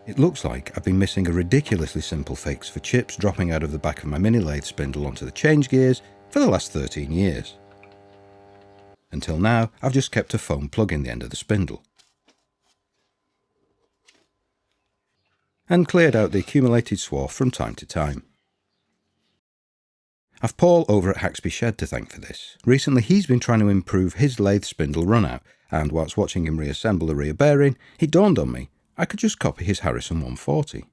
It looks like I've been missing a ridiculously simple fix for chips dropping out of the back of my mini lathe spindle onto the change gears for the last 13 years. Until now, I've just kept a foam plug in the end of the spindle, and cleared out the accumulated swarf from time to time. I've Paul over at Haxby Shed to thank for this. Recently he's been trying to improve his lathe spindle runout, and whilst watching him reassemble the rear bearing, it dawned on me I could just copy his Harrison 140.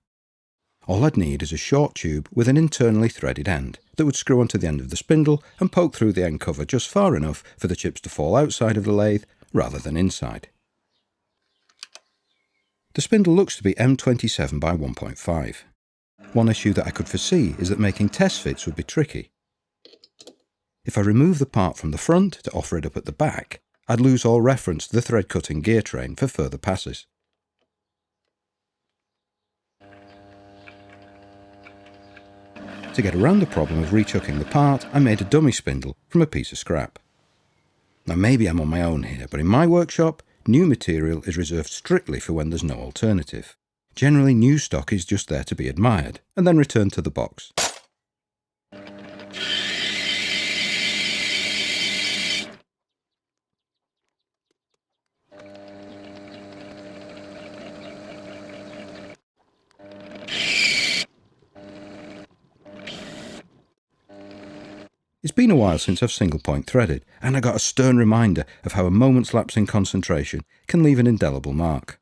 All I'd need is a short tube with an internally threaded end that would screw onto the end of the spindle and poke through the end cover just far enough for the chips to fall outside of the lathe rather than inside. The spindle looks to be M27 by 1.5. One issue that I could foresee is that making test fits would be tricky. If I remove the part from the front to offer it up at the back, I'd lose all reference to the thread cutting gear train for further passes. To get around the problem of rechucking the part, I made a dummy spindle from a piece of scrap. Now maybe I'm on my own here, but in my workshop, new material is reserved strictly for when there's no alternative. Generally, new stock is just there to be admired, and then returned to the box. It's been a while since I've single point threaded, and I got a stern reminder of how a moment's lapse in concentration can leave an indelible mark.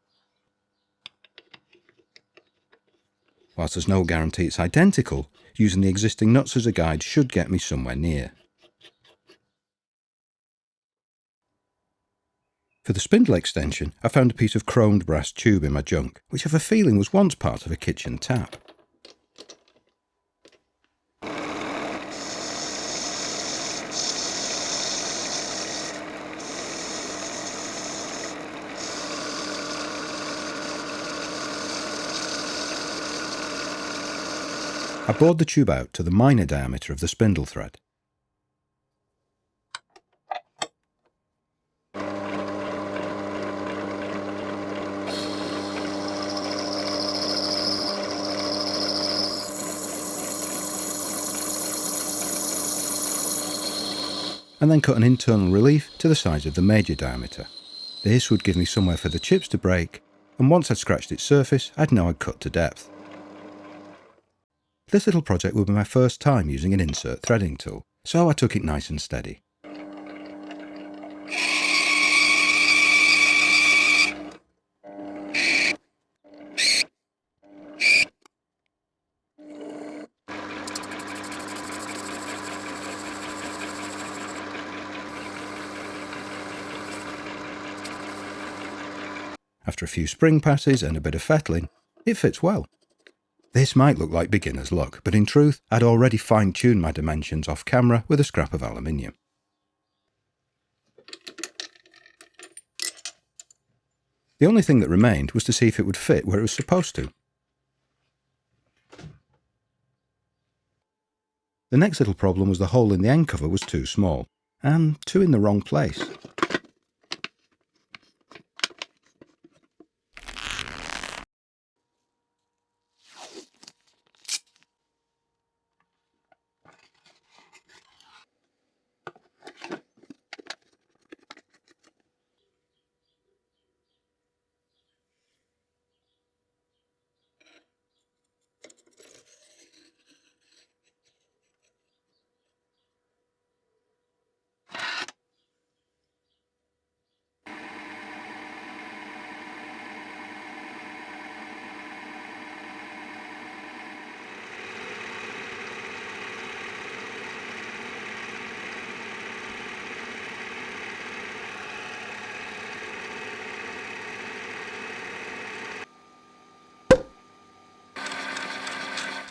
Whilst there's no guarantee it's identical, using the existing nuts as a guide should get me somewhere near. For the spindle extension, I found a piece of chromed brass tube in my junk, which I have a feeling was once part of a kitchen tap. I bored the tube out to the minor diameter of the spindle thread. And then cut an internal relief to the size of the major diameter. This would give me somewhere for the chips to break, and once I'd scratched its surface, I'd know I'd cut to depth. This little project would be my first time using an insert threading tool, so I took it nice and steady. After a few spring passes and a bit of fettling, it fits well. This might look like beginner's luck, but in truth, I'd already fine-tuned my dimensions off camera with a scrap of aluminium. The only thing that remained was to see if it would fit where it was supposed to. The next little problem was the hole in the end cover was too small, and too in the wrong place.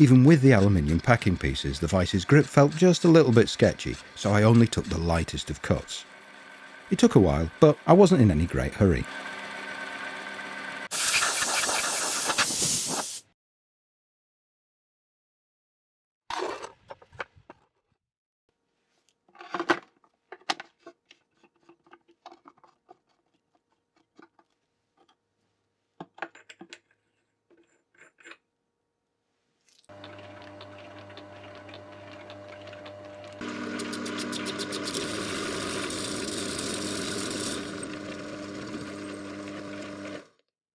Even with the aluminium packing pieces, the vice's grip felt just a little bit sketchy, so I only took the lightest of cuts. It took a while, but I wasn't in any great hurry.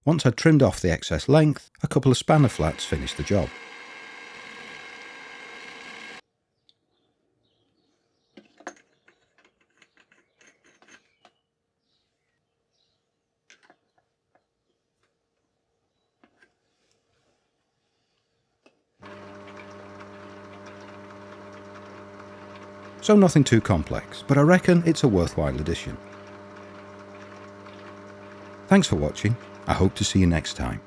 Once I'd trimmed off the excess length, a couple of spanner flats finished the job. So nothing too complex, but I reckon it's a worthwhile addition. Thanks for watching. I hope to see you next time.